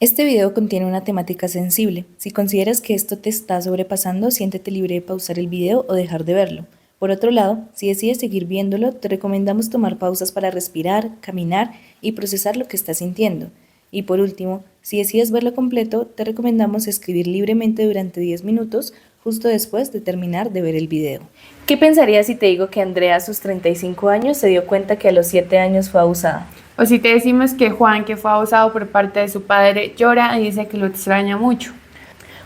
Este video contiene una temática sensible. Si consideras que esto te está sobrepasando, siéntete libre de pausar el video o dejar de verlo. Por otro lado, si decides seguir viéndolo, te recomendamos tomar pausas para respirar, caminar y procesar lo que estás sintiendo. Y por último, si decides verlo completo, te recomendamos escribir libremente durante 10 minutos justo después de terminar de ver el video. ¿Qué pensarías si te digo que Andrea a sus 35 años se dio cuenta que a los 7 años fue abusada? O si te decimos que Juan, que fue abusado por parte de su padre, llora y dice que lo extraña mucho.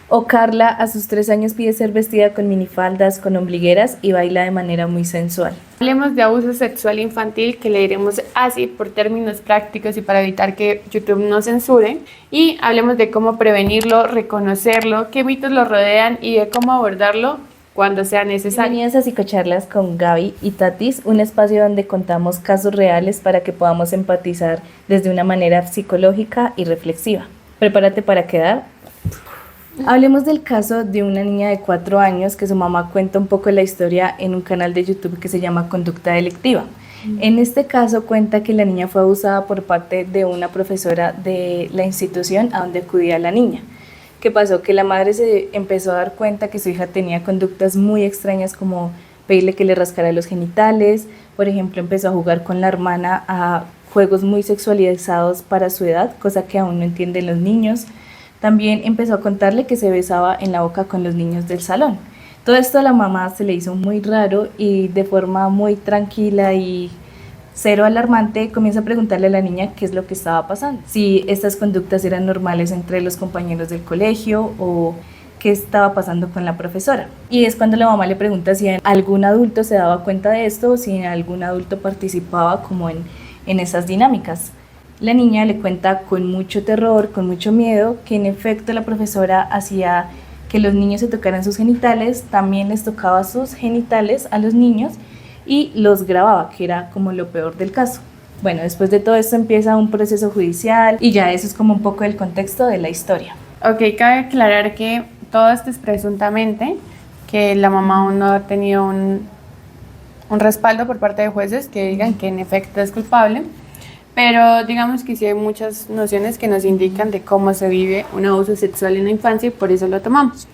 O Carla a sus 3 años pide ser vestida con minifaldas, con ombligueras y baila de manera muy sensual. Hablemos de abuso sexual infantil, que le diremos así por términos prácticos y para evitar que YouTube nos censure. Y hablemos de cómo prevenirlo, reconocerlo, qué mitos lo rodean y de cómo abordarlo cuando sea necesario. Bienvenidas a Psicocharlas con Gaby y Tatis, un espacio donde contamos casos reales para que podamos empatizar desde una manera psicológica y reflexiva. Prepárate para quedar. Hablemos del caso de una niña de 4 años que su mamá cuenta un poco la historia en un canal de YouTube que se llama Conducta Delictiva. En este caso cuenta que la niña fue abusada por parte de una profesora de la institución a donde acudía la niña. ¿Qué pasó? Que la madre se empezó a dar cuenta que su hija tenía conductas muy extrañas, como pedirle que le rascara los genitales. Por ejemplo, empezó a jugar con la hermana a juegos muy sexualizados para su edad, cosa que aún no entienden los niños. También empezó a contarle que se besaba en la boca con los niños del salón. Todo esto a la mamá se le hizo muy raro y de forma muy tranquila y cero alarmante comienza a preguntarle a la niña qué es lo que estaba pasando, si estas conductas eran normales entre los compañeros del colegio o qué estaba pasando con la profesora. Y es cuando la mamá le pregunta si algún adulto se daba cuenta de esto o si algún adulto participaba como en esas dinámicas. La niña le cuenta con mucho terror, con mucho miedo, que en efecto la profesora hacía que los niños se tocaran sus genitales, también les tocaba sus genitales a los niños y los grababa, que era como lo peor del caso. Bueno, después de todo esto empieza un proceso judicial y ya eso es como un poco el contexto de la historia. Ok, cabe aclarar que todo esto es presuntamente, que la mamá aún no ha tenido un respaldo por parte de jueces que digan que en efecto es culpable. Pero digamos que sí hay muchas nociones que nos indican de cómo se vive un abuso sexual en la infancia y por eso lo tomamos.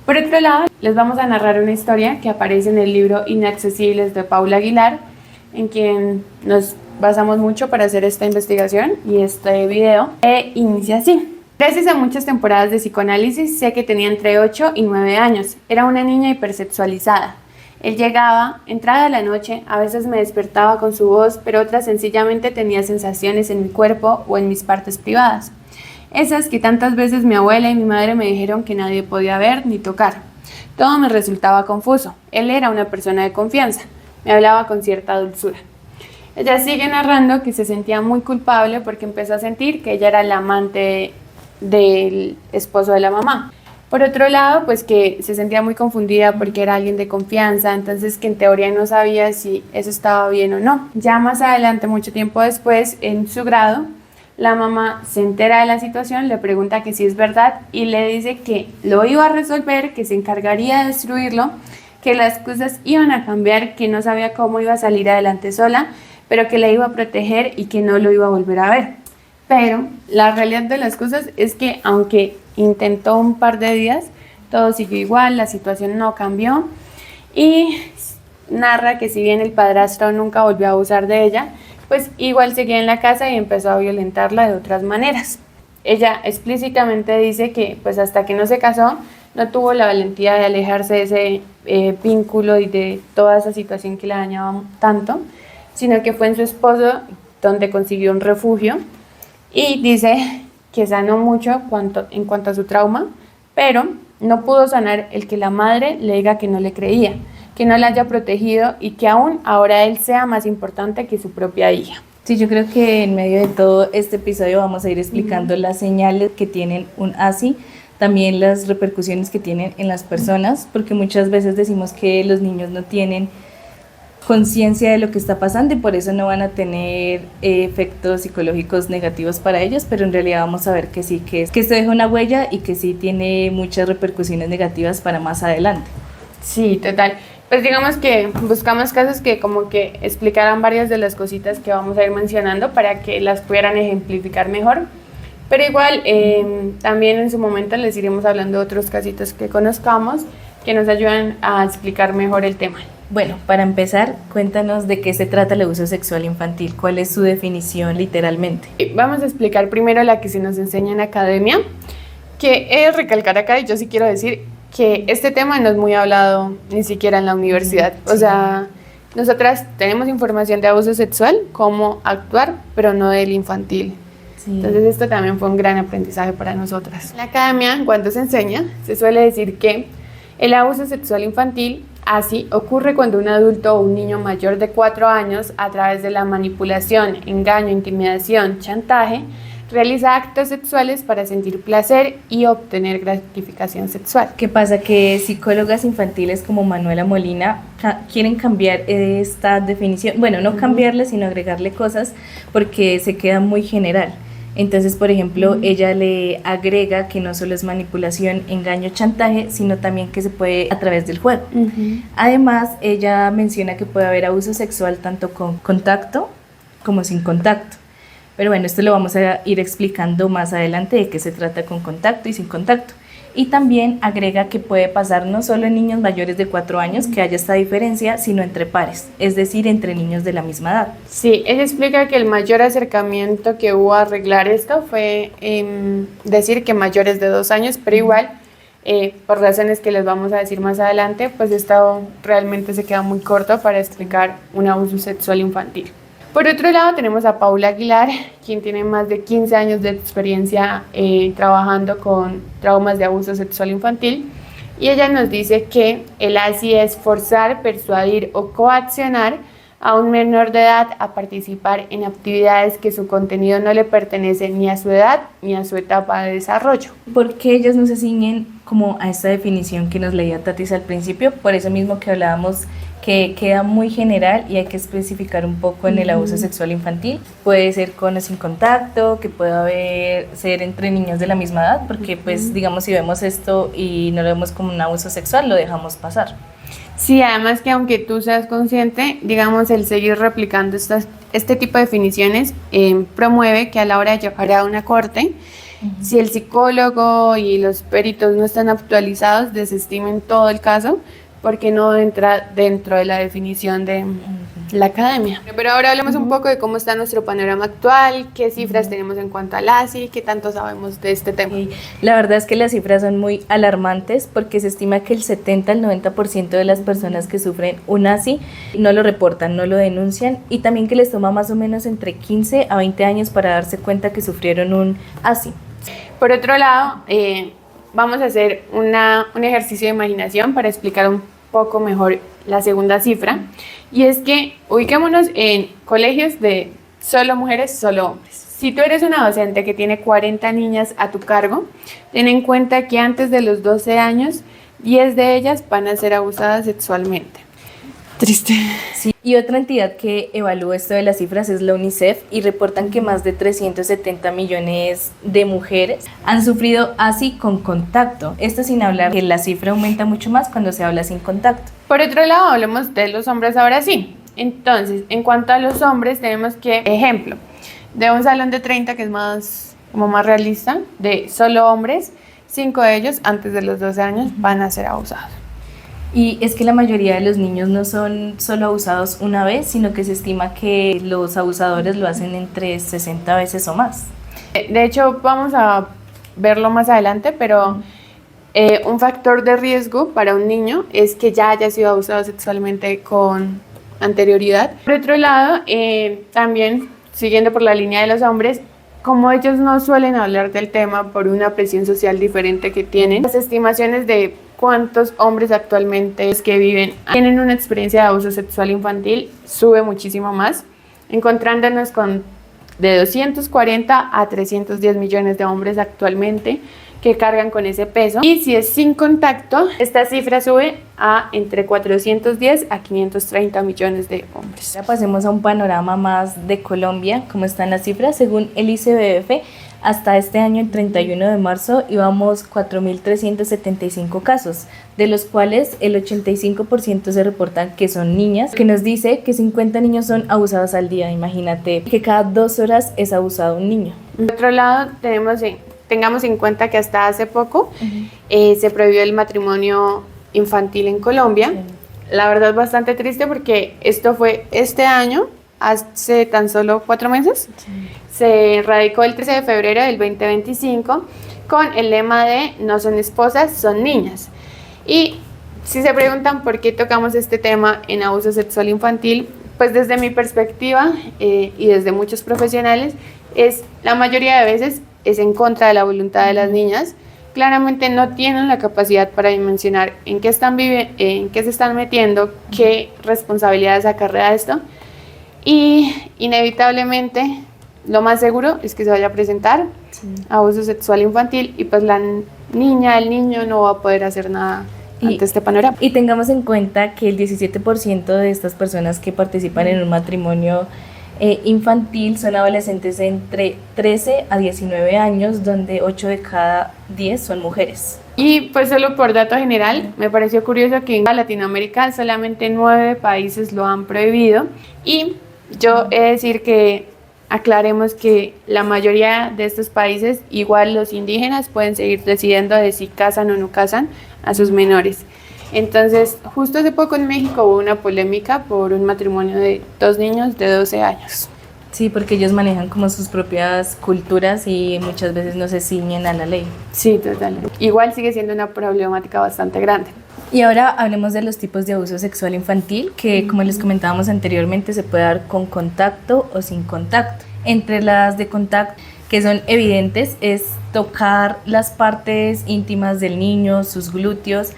Por otro lado, les vamos a narrar una historia que aparece en el libro Inaccesibles de Paula Aguilar, en quien nos basamos mucho para hacer esta investigación y este video. Inicia así. Gracias a muchas temporadas de psicoanálisis, sé que tenía entre 8 y 9 años. Era una niña hipersexualizada. Él llegaba, entrada la noche, a veces me despertaba con su voz, pero otras sencillamente tenía sensaciones en mi cuerpo o en mis partes privadas. Esas que tantas veces mi abuela y mi madre me dijeron que nadie podía ver ni tocar. Todo me resultaba confuso. Él era una persona de confianza. Me hablaba con cierta dulzura. Ella sigue narrando que se sentía muy culpable porque empezó a sentir que ella era la amante del esposo de la mamá. Por otro lado, pues que se sentía muy confundida porque era alguien de confianza, entonces que en teoría no sabía si eso estaba bien o no. Ya más adelante, mucho tiempo después, en su grado, la mamá se entera de la situación, le pregunta que si es verdad y le dice que lo iba a resolver, que se encargaría de destruirlo, que las cosas iban a cambiar, que no sabía cómo iba a salir adelante sola, pero que la iba a proteger y que no lo iba a volver a ver. Pero la realidad de las cosas es que aunque intentó un par de días, todo siguió igual, la situación no cambió y narra que si bien el padrastro nunca volvió a abusar de ella, pues igual seguía en la casa y empezó a violentarla de otras maneras. Ella explícitamente dice que pues hasta que no se casó no tuvo la valentía de alejarse de ese vínculo y de toda esa situación que la dañaba tanto, sino que fue en su esposo donde consiguió un refugio. Y dice que sanó mucho en cuanto a su trauma, pero no pudo sanar el que la madre le diga que no le creía, que no la haya protegido y que aún ahora él sea más importante que su propia hija. Sí, yo creo que en medio de todo este episodio vamos a ir explicando las señales que tienen un ASI, también las repercusiones que tienen en las personas, porque muchas veces decimos que los niños no tienen conciencia de lo que está pasando y por eso no van a tener efectos psicológicos negativos para ellos, pero en realidad vamos a ver que sí, que esto deja una huella y que sí tiene muchas repercusiones negativas para más adelante. Sí, total. Pues digamos que buscamos casos que como que explicaran varias de las cositas que vamos a ir mencionando para que las pudieran ejemplificar mejor. Pero igual, también en su momento les iremos hablando de otros casitos que conozcamos que nos ayudan a explicar mejor el tema. Bueno, para empezar, cuéntanos de qué se trata el abuso sexual infantil, cuál es su definición literalmente. Vamos a explicar primero la que se nos enseña en academia, que es recalcar acá, y yo sí quiero decir que este tema no es muy hablado ni siquiera en la universidad. Sí. O sea, nosotras tenemos información de abuso sexual, cómo actuar, pero no del infantil. Sí. Entonces esto también fue un gran aprendizaje para nosotras. En la academia, cuando se enseña, se suele decir que el abuso sexual infantil así ocurre cuando un adulto o un niño mayor de 4 años, a través de la manipulación, engaño, intimidación, chantaje, realiza actos sexuales para sentir placer y obtener gratificación sexual. ¿Qué pasa? Que psicólogas infantiles como Manuela Molina quieren cambiar esta definición, bueno, no cambiarle, sino agregarle cosas porque se queda muy general. Entonces, por ejemplo, ella le agrega que no solo es manipulación, engaño, chantaje, sino también que se puede a través del juego. Además, ella menciona que puede haber abuso sexual tanto con contacto como sin contacto. Pero bueno, esto lo vamos a ir explicando más adelante de qué se trata con contacto y sin contacto. Y también agrega que puede pasar no solo en niños mayores de 4 años, que haya esta diferencia, sino entre pares, es decir, entre niños de la misma edad. Sí, ella explica que el mayor acercamiento que hubo a arreglar esto fue decir que mayores de 2 años, pero igual, por razones que les vamos a decir más adelante, pues esto realmente se queda muy corto para explicar un abuso sexual infantil. Por otro lado, tenemos a Paula Aguilar, quien tiene más de 15 años de experiencia trabajando con traumas de abuso sexual infantil, y ella nos dice que el ASI es forzar, persuadir o coaccionar a un menor de edad a participar en actividades que su contenido no le pertenece ni a su edad ni a su etapa de desarrollo. ¿Por qué ellos no se ciñen como a esta definición que nos leía Tatis al principio? Por eso mismo que hablábamos que queda muy general y hay que especificar un poco en el abuso sexual infantil. Puede ser con o sin contacto, que puede ser entre niños de la misma edad, porque pues digamos si vemos esto y no lo vemos como un abuso sexual, lo dejamos pasar. Sí, además que aunque tú seas consciente, digamos, el seguir replicando este tipo de definiciones promueve que a la hora de llevar a una corte, si el psicólogo y los peritos no están actualizados, desestimen todo el caso porque no entra dentro de la definición de la academia. Pero ahora hablemos un poco de cómo está nuestro panorama actual, qué cifras tenemos en cuanto al ASI, qué tanto sabemos de este tema. La verdad es que las cifras son muy alarmantes porque se estima que el 70 al 90% de las personas que sufren un ASI no lo reportan, no lo denuncian, y también que les toma más o menos entre 15 a 20 años para darse cuenta que sufrieron un ASI. Por otro lado, vamos a hacer un ejercicio de imaginación para explicar un poco mejor la segunda cifra, y es que ubiquémonos en colegios de solo mujeres, solo hombres. Si tú eres una docente que tiene 40 niñas a tu cargo, ten en cuenta que antes de los 12 años, 10 de ellas van a ser abusadas sexualmente. Triste. Sí. Y otra entidad que evalúa esto de las cifras es la UNICEF, y reportan que más de 370 millones de mujeres han sufrido ASI con contacto. Esto sin hablar que la cifra aumenta mucho más cuando se habla sin contacto. Por otro lado, hablemos de los hombres ahora sí. Entonces, en cuanto a los hombres, tenemos que, ejemplo, de un salón de 30 que es más realista, de solo hombres, 5 de ellos antes de los 12 años van a ser abusados. Y es que la mayoría de los niños no son solo abusados una vez, sino que se estima que los abusadores lo hacen entre 60 veces o más. De hecho, vamos a verlo más adelante, pero un factor de riesgo para un niño es que ya haya sido abusado sexualmente con anterioridad. Por otro lado, también siguiendo por la línea de los hombres, como ellos no suelen hablar del tema por una presión social diferente que tienen, las estimaciones de cuántos hombres actualmente que viven tienen una experiencia de abuso sexual infantil sube muchísimo más, encontrándonos con de 240 a 310 millones de hombres actualmente que cargan con ese peso. Y si es sin contacto, esta cifra sube a entre 410 a 530 millones de hombres. Ahora pasemos a un panorama más de Colombia, cómo están las cifras. Según el ICBF, Hasta este año, el 31 de marzo, íbamos 4.375 casos, de los cuales el 85% se reportan que son niñas, que nos dice que 50 niños son abusados al día. Imagínate que cada 2 horas es abusado un niño. Por otro lado, tengamos en cuenta que hasta hace poco se prohibió el matrimonio infantil en Colombia. La verdad es bastante triste porque esto fue este año, hace tan solo 4 meses. Se radicó el 13 de febrero del 2025 con el lema de no son esposas, son niñas. Y si se preguntan por qué tocamos este tema en abuso sexual infantil, pues desde mi perspectiva y desde muchos profesionales, la mayoría de veces es en contra de la voluntad de las niñas. Claramente no tienen la capacidad para dimensionar en qué se están metiendo, qué responsabilidades acarrea esto, y inevitablemente lo más seguro es que se vaya a presentar abuso sexual infantil y pues la niña, el niño no va a poder hacer nada ante este panorama. Y tengamos en cuenta que el 17% de estas personas que participan en un matrimonio infantil son adolescentes entre 13 a 19 años, donde 8 de cada 10 son mujeres. Y pues solo por dato general, me pareció curioso que en Latinoamérica solamente 9 países lo han prohibido, y yo he de decir que aclaremos que la mayoría de estos países, igual los indígenas, pueden seguir decidiendo de si casan o no casan a sus menores. Entonces, justo hace poco en México hubo una polémica por un matrimonio de 2 niños de 12 años. Sí, porque ellos manejan como sus propias culturas y muchas veces no se ciñen a la ley. Sí, total. Igual sigue siendo una problemática bastante grande. Y ahora hablemos de los tipos de abuso sexual infantil, que como les comentábamos anteriormente, se puede dar con contacto o sin contacto. Entre las de contacto, que son evidentes, es tocar las partes íntimas del niño, sus glúteos.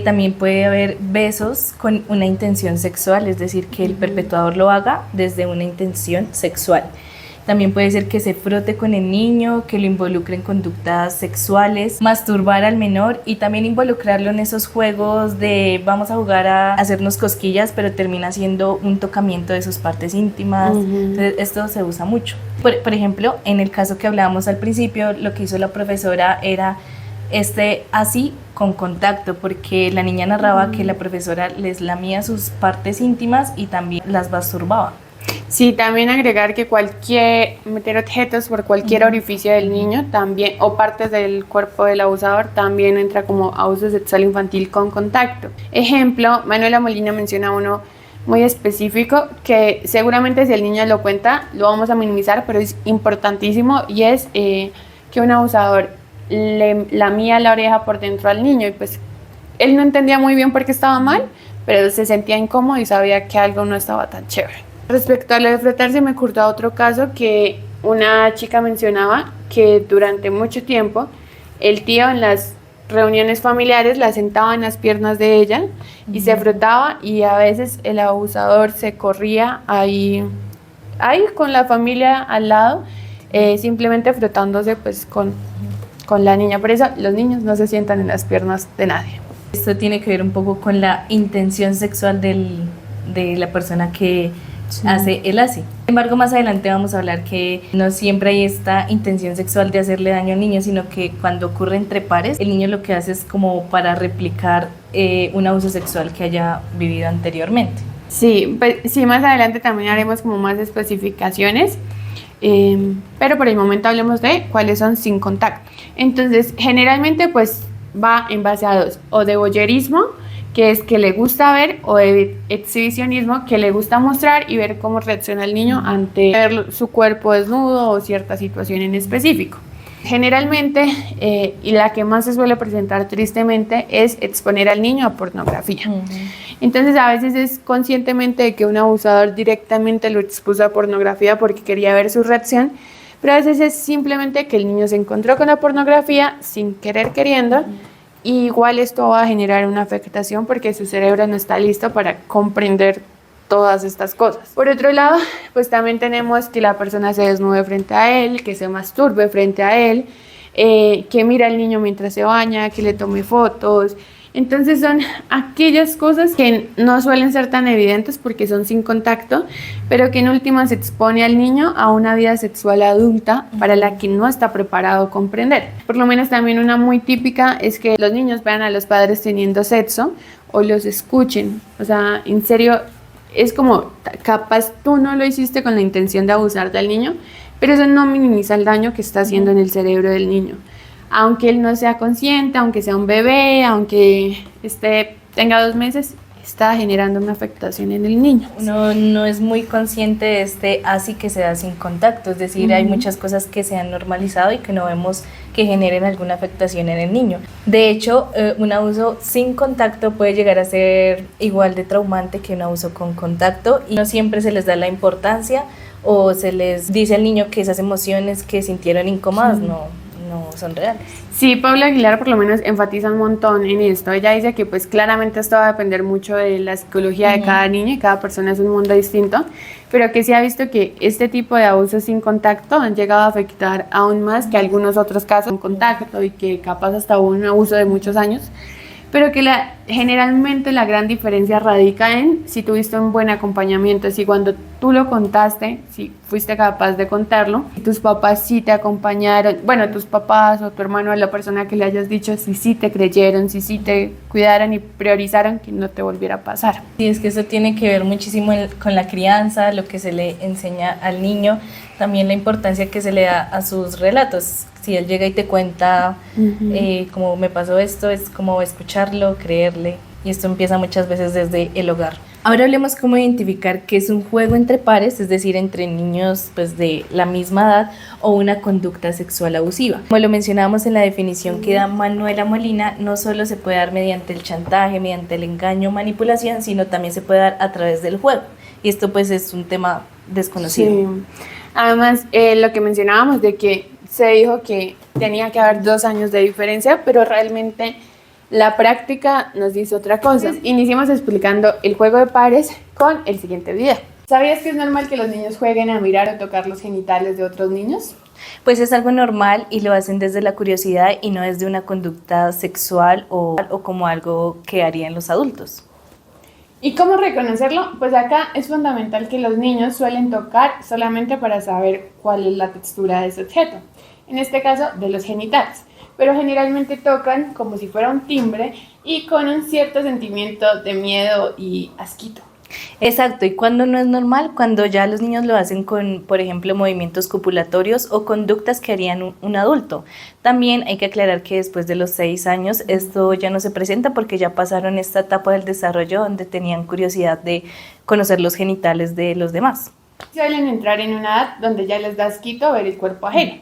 También puede haber besos con una intención sexual, es decir, que el perpetuador lo haga desde una intención sexual. También puede ser que se frote con el niño, que lo involucre en conductas sexuales, masturbar al menor y también involucrarlo en esos juegos de vamos a jugar a hacernos cosquillas, pero termina siendo un tocamiento de sus partes íntimas. Entonces, esto se usa mucho. Por ejemplo, en el caso que hablábamos al principio, lo que hizo la profesora era así con contacto, porque la niña narraba que la profesora les lamía sus partes íntimas y también las masturbaba. Sí, también agregar que meter objetos por cualquier orificio del niño también, o partes del cuerpo del abusador, también entra como abuso sexual infantil con contacto. Ejemplo, Manuela Molina menciona uno muy específico que seguramente si el niño lo cuenta lo vamos a minimizar, pero es importantísimo, y es que un abusador le lamía la oreja por dentro al niño y pues él no entendía muy bien por qué estaba mal, pero se sentía incómodo y sabía que algo no estaba tan chévere. Respecto a lo de frotarse, me ocurrió otro caso que una chica mencionaba que durante mucho tiempo el tío en las reuniones familiares la sentaba en las piernas de ella y se frotaba, y a veces el abusador se corría ahí con la familia al lado, simplemente frotándose pues con la niña. Por eso los niños no se sientan en las piernas de nadie. Esto tiene que ver un poco con la intención sexual de la persona que hace el así. Sin embargo, más adelante vamos a hablar que no siempre hay esta intención sexual de hacerle daño al niño, sino que cuando ocurre entre pares, el niño lo que hace es como para replicar un abuso sexual que haya vivido anteriormente. Sí, pues, sí, más adelante también haremos como más especificaciones, pero por el momento hablemos de cuáles son sin contacto. Entonces, generalmente pues va en base a 2, o de voyeurismo, que es que le gusta ver, o de exhibicionismo, que le gusta mostrar y ver cómo reacciona el niño ante ver su cuerpo desnudo o cierta situación en específico. Generalmente, y la que más se suele presentar tristemente, es exponer al niño a pornografía. Entonces, a veces es conscientemente de que un abusador directamente lo expuso a pornografía porque quería ver su reacción, pero a veces es simplemente que el niño se encontró con la pornografía sin querer queriendo, y igual esto va a generar una afectación porque su cerebro no está listo para comprender todas estas cosas. Por otro lado, pues también tenemos que la persona se desnude frente a él, que se masturbe frente a él, que mira al niño mientras se baña, que le tome fotos, Entonces son aquellas cosas que no suelen ser tan evidentes porque son sin contacto, pero que en última se expone al niño a una vida sexual adulta para la que no está preparado a comprender. Por lo menos también una muy típica es que los niños vean a los padres teniendo sexo o los escuchen. O sea, en serio, es como capaz tú no lo hiciste con la intención de abusar del niño, pero eso no minimiza el daño que está haciendo en el cerebro del niño. Aunque él no sea consciente, aunque sea un bebé, aunque tenga 2 meses, está generando una afectación en el niño. Uno no es muy consciente de así que se da sin contacto, es decir, hay muchas cosas que se han normalizado y que no vemos que generen alguna afectación en el niño. De hecho, un abuso sin contacto puede llegar a ser igual de traumante que un abuso con contacto y no siempre se les da la importancia o se les dice al niño que esas emociones que sintieron incómodas no son reales. Sí, Paula Aguilar por lo menos enfatiza un montón en esto. Ella dice que pues claramente esto va a depender mucho de la psicología de cada niño y cada persona es un mundo distinto, pero que sí ha visto que este tipo de abusos sin contacto han llegado a afectar aún más que algunos otros casos en contacto y que capaz hasta hubo un abuso de muchos años, pero que generalmente la gran diferencia radica en si tuviste un buen acompañamiento, si cuando tú lo contaste, si fuiste capaz de contarlo, si tus papás sí te acompañaron, bueno, tus papás o tu hermano o la persona que le hayas dicho, si sí te creyeron, si sí te cuidaron y priorizaron que no te volviera a pasar. Sí, es que eso tiene que ver muchísimo con la crianza, lo que se le enseña al niño, también la importancia que se le da a sus relatos. Si él llega y te cuenta cómo me pasó esto, es como escucharlo, creerle, y esto empieza muchas veces desde el hogar. Ahora hablemos cómo identificar qué es un juego entre pares, es decir, entre niños pues, de la misma edad o una conducta sexual abusiva. Como lo mencionábamos en la definición que da Manuela Molina, no solo se puede dar mediante el chantaje, mediante el engaño, manipulación, sino también se puede dar a través del juego. Y esto pues es un tema desconocido. Sí. Además, lo que mencionábamos de que se dijo que tenía que haber 2 años de diferencia, pero realmente la práctica nos dice otra cosa. Iniciamos explicando el juego de pares con el siguiente video. ¿Sabías que es normal que los niños jueguen a mirar o tocar los genitales de otros niños? Pues es algo normal y lo hacen desde la curiosidad y no desde una conducta sexual o como algo que harían los adultos. ¿Y cómo reconocerlo? Pues acá es fundamental que los niños suelen tocar solamente para saber cuál es la textura de ese objeto, en este caso de los genitales, pero generalmente tocan como si fuera un timbre y con un cierto sentimiento de miedo y asquito. Exacto, y cuando no es normal, cuando ya los niños lo hacen con, por ejemplo, movimientos copulatorios o conductas que harían un adulto. También hay que aclarar que después de los 6 años esto ya no se presenta porque ya pasaron esta etapa del desarrollo donde tenían curiosidad de conocer los genitales de los demás. Suelen entrar en una edad donde ya les da asquito ver el cuerpo ajeno.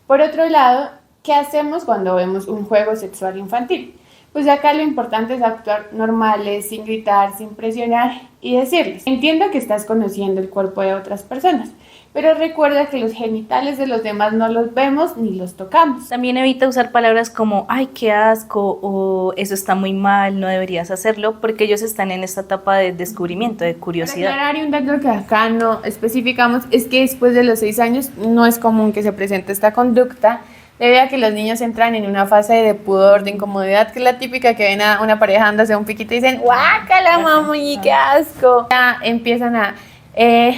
Por otro lado, ¿qué hacemos cuando vemos un juego sexual infantil? Pues acá lo importante es actuar normales, sin gritar, sin presionar y decirles: entiendo que estás conociendo el cuerpo de otras personas, pero recuerda que los genitales de los demás no los vemos ni los tocamos. También evita usar palabras como ¡ay, qué asco! O eso está muy mal, no deberías hacerlo, porque ellos están en esta etapa de descubrimiento, de curiosidad. Para aclarar, y un dato que acá no especificamos es que después de los 6 años no es común que se presente esta conducta, debido a que los niños entran en una fase de pudor, de incomodidad, que es la típica que ven a una pareja dándose un piquito y dicen ¡guácala, mami, qué asco! Ya empiezan a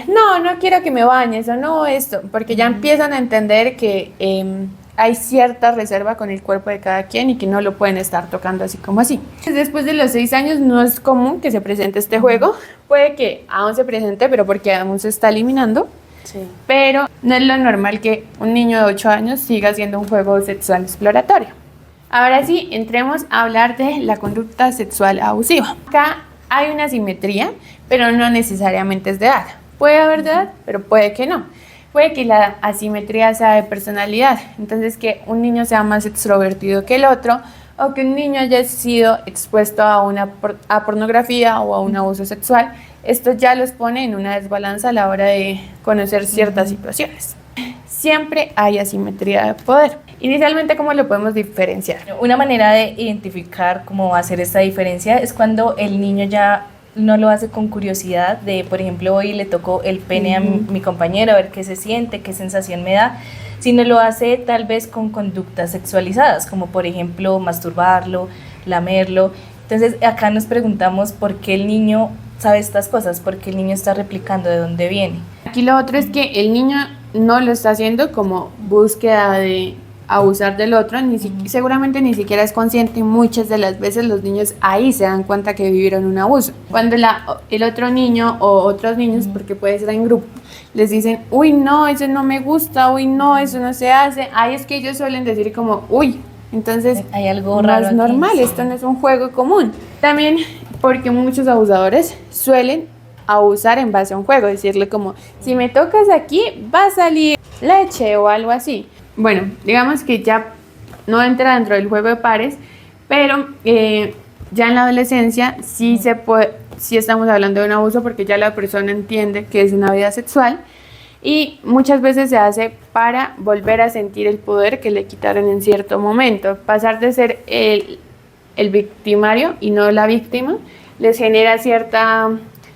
no quiero que me bañes o no esto, porque ya empiezan a entender que hay cierta reserva con el cuerpo de cada quien y que no lo pueden estar tocando así como así. Después de los 6 años no es común que se presente este juego, puede que aún se presente, pero porque aún se está eliminando. Sí. Pero no es lo normal que un niño de 8 años siga haciendo un juego sexual exploratorio. Ahora sí, entremos a hablar de la conducta sexual abusiva. Acá hay una simetría, pero no necesariamente es de edad. Puede haber de edad, pero puede que no. Puede que la asimetría sea de personalidad, entonces que un niño sea más extrovertido que el otro, o que un niño haya sido expuesto a pornografía o a un abuso sexual. Esto ya los pone en una desbalanza a la hora de conocer ciertas situaciones. Siempre hay asimetría de poder. Inicialmente, ¿cómo lo podemos diferenciar? Una manera de identificar cómo hacer esta diferencia es cuando el niño ya no lo hace con curiosidad de, por ejemplo, hoy le tocó el pene a mi compañero, a ver qué se siente, qué sensación me da, sino lo hace tal vez con conductas sexualizadas, como por ejemplo masturbarlo, lamerlo, Entonces acá nos preguntamos por qué el niño sabe estas cosas, por qué el niño está replicando, de dónde viene. Aquí lo otro es que el niño no lo está haciendo como búsqueda de abusar del otro, seguramente ni siquiera es consciente, y muchas de las veces los niños ahí se dan cuenta que vivieron un abuso. Cuando el otro niño o otros niños, porque puede ser en grupo, les dicen, uy, no, eso no me gusta, uy, no, eso no se hace, ahí es que ellos suelen decir como, uy, entonces hay algo no raro es aquí, normal, sí. esto no es un juego común. También porque muchos abusadores suelen abusar en base a un juego, decirle como, si me tocas aquí, va a salir leche o algo así. Bueno, digamos que ya no entra dentro del juego de pares, pero ya en la adolescencia sí sí estamos hablando de un abuso porque ya la persona entiende que es una vida sexual y muchas veces se hace para volver a sentir el poder que le quitaron en cierto momento. Pasar de ser el victimario y no la víctima les genera cierta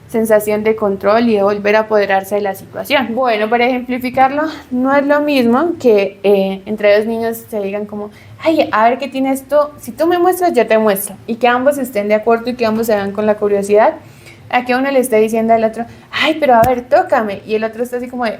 sensación de control y de volver a apoderarse de la situación. Bueno, para ejemplificarlo, no es lo mismo que entre dos niños se digan como, ay, a ver qué tienes tú, si tú me muestras, yo te muestro, y que ambos estén de acuerdo y que ambos se vean con la curiosidad, a que uno le esté diciendo al otro, ay, pero a ver, tócame, y el otro está así como de,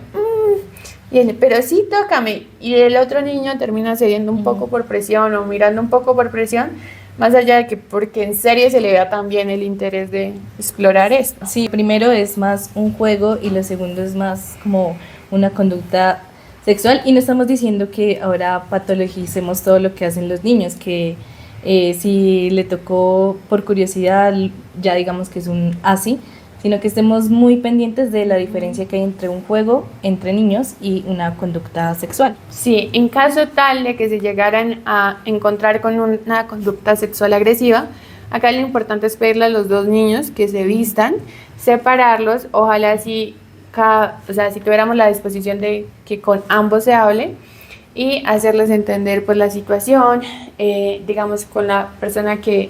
y él, pero sí, tócame, y el otro niño termina cediendo un poco por presión o mirando un poco por presión, más allá de que porque en serio se le vea también el interés de explorar esto. Sí, primero es más un juego y lo segundo es más como una conducta sexual, y no estamos diciendo que ahora patologicemos todo lo que hacen los niños, que si le tocó por curiosidad ya digamos que es un así, sino que estemos muy pendientes de la diferencia que hay entre un juego entre niños y una conducta sexual. Sí, en caso tal de que se llegaran a encontrar con una conducta sexual agresiva, acá lo importante es pedirle a los dos niños que se vistan, separarlos, ojalá si tuviéramos la disposición de que con ambos se hable y hacerles entender pues la situación, digamos con la persona que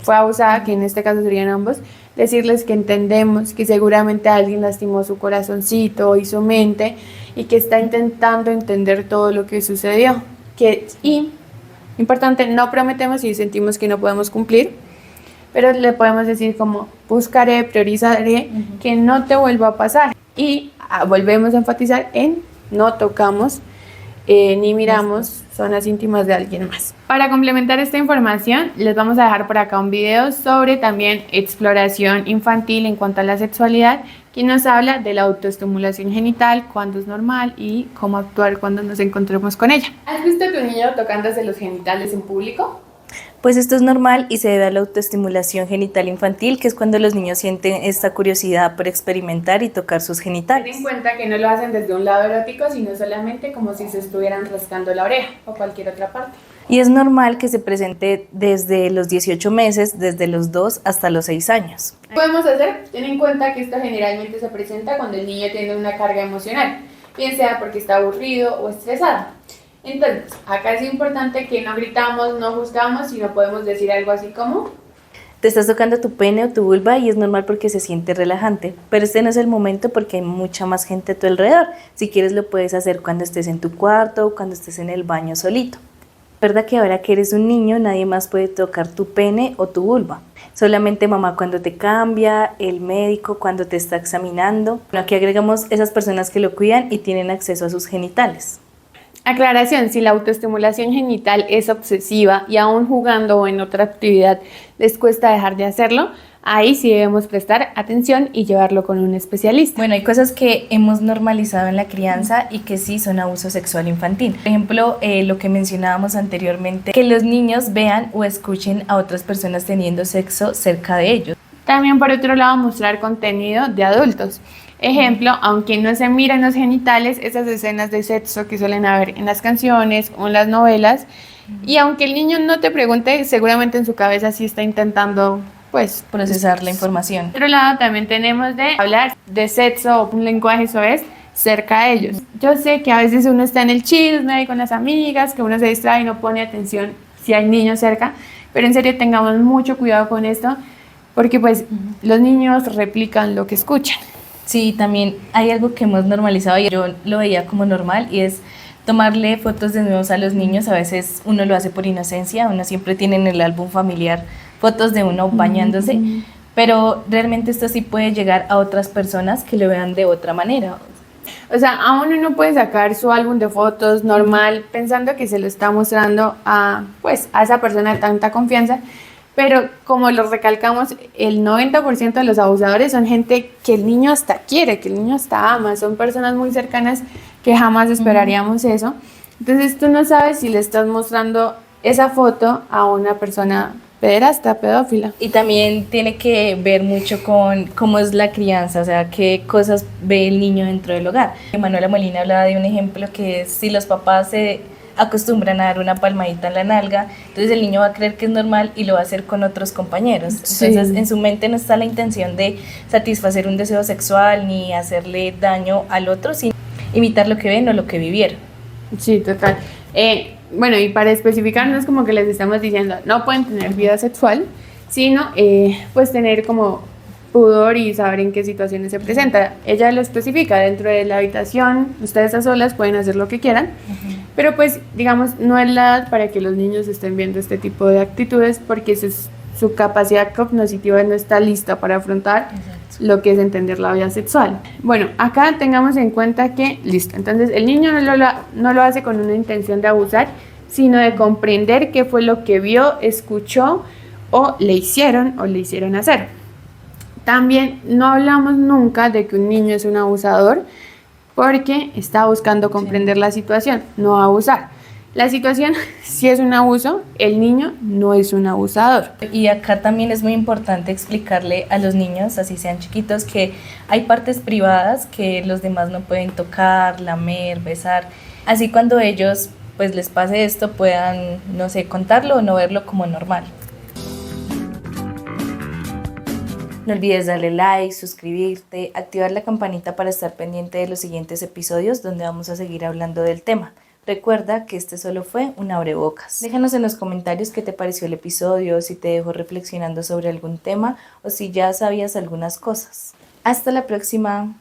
fue abusada, que en este caso serían ambos, decirles que entendemos que seguramente alguien lastimó su corazoncito y su mente y que está intentando entender todo lo que sucedió. Y, importante, no prometemos y sentimos que no podemos cumplir, pero le podemos decir como buscaré, priorizaré, que no te vuelva a pasar. Y volvemos a enfatizar en no tocamos ni miramos zonas íntimas de alguien más. Para complementar esta información, les vamos a dejar por acá un video sobre también exploración infantil en cuanto a la sexualidad, que nos habla de la autoestimulación genital, cuándo es normal y cómo actuar cuando nos encontremos con ella. ¿Has visto a tu niño tocándose los genitales en público? Pues esto es normal y se debe a la autoestimulación genital infantil, que es cuando los niños sienten esta curiosidad por experimentar y tocar sus genitales. Ten en cuenta que no lo hacen desde un lado erótico, sino solamente como si se estuvieran rascando la oreja o cualquier otra parte. Y es normal que se presente desde los 18 meses, desde los 2 hasta los 6 años. ¿Qué podemos hacer? Ten en cuenta que esto generalmente se presenta cuando el niño tiene una carga emocional, bien sea porque está aburrido o estresado. Entonces, acá es importante que no gritamos, no juzgamos, sino podemos decir algo así como: te estás tocando tu pene o tu vulva y es normal porque se siente relajante, pero este no es el momento porque hay mucha más gente a tu alrededor. Si quieres lo puedes hacer cuando estés en tu cuarto o cuando estés en el baño solito. Recuerda que ahora que eres un niño nadie más puede tocar tu pene o tu vulva. Solamente mamá cuando te cambia, el médico cuando te está examinando. Bueno, aquí agregamos esas personas que lo cuidan y tienen acceso a sus genitales. Aclaración, si la autoestimulación genital es obsesiva y aún jugando o en otra actividad les cuesta dejar de hacerlo, ahí sí debemos prestar atención y llevarlo con un especialista. Bueno, hay cosas que hemos normalizado en la crianza y que sí son abuso sexual infantil. Por ejemplo, lo que mencionábamos anteriormente, que los niños vean o escuchen a otras personas teniendo sexo cerca de ellos. También por otro lado, mostrar contenido de adultos. Ejemplo, aunque no se miran los genitales, esas escenas de sexo que suelen haber en las canciones o en las novelas, y aunque el niño no te pregunte, seguramente en su cabeza sí está intentando procesar la información. Por otro lado, también tenemos de hablar de sexo o un lenguaje soez cerca de ellos. Yo sé que a veces uno está en el chisme ahí con las amigas, que uno se distrae y no pone atención si hay niños cerca, pero en serio tengamos mucho cuidado con esto, porque los niños replican lo que escuchan. Sí, también hay algo que hemos normalizado y yo lo veía como normal y es Tomarle fotos de nuevos a los niños, a veces uno lo hace por inocencia, uno siempre tiene en el álbum familiar fotos de uno bañándose, pero realmente esto sí puede llegar a otras personas que lo vean de otra manera. O sea, aún uno puede sacar su álbum de fotos normal pensando que se lo está mostrando pues, a esa persona de tanta confianza, pero como lo recalcamos, el 90% de los abusadores son gente que el niño hasta quiere, que el niño hasta ama, son personas muy cercanas que jamás esperaríamos eso. Entonces tú no sabes si le estás mostrando esa foto a una persona pederasta, pedófila. Y también tiene que ver mucho con cómo es la crianza, o sea, qué cosas ve el niño dentro del hogar. Manuela Molina hablaba de un ejemplo que es si los papás se acostumbran a dar una palmadita en la nalga, entonces el niño va a creer que es normal y lo va a hacer con otros compañeros. Entonces en su mente no está la intención de satisfacer un deseo sexual ni hacerle daño al otro, sino imitar lo que ven o lo que vivieron. Sí, total. Bueno, y para especificar, no es como que les estamos diciendo no pueden tener vida sexual, sino pues tener como pudor y saber en qué situaciones se presenta. Ella lo especifica dentro de la habitación, ustedes a solas pueden hacer lo que quieran, pero pues digamos no es la edad para que los niños estén viendo este tipo de actitudes porque su capacidad cognitiva no está lista para afrontar lo que es entender la vida sexual. Bueno, acá tengamos en cuenta que, listo, entonces el niño no lo hace con una intención de abusar, sino de comprender qué fue lo que vio, escuchó o le hicieron hacer. También no hablamos nunca de que un niño es un abusador porque está buscando comprender la situación, no abusar. La situación sí es un abuso, el niño no es un abusador. Y acá también es muy importante explicarle a los niños, así sean chiquitos, que hay partes privadas que los demás no pueden tocar, lamer, besar. Así cuando ellos pues les pase esto puedan, no sé, contarlo o no verlo como normal. No olvides darle like, suscribirte, activar la campanita para estar pendiente de los siguientes episodios donde vamos a seguir hablando del tema. Recuerda que este solo fue un abrebocas. Déjanos en los comentarios qué te pareció el episodio, si te dejó reflexionando sobre algún tema o si ya sabías algunas cosas. Hasta la próxima.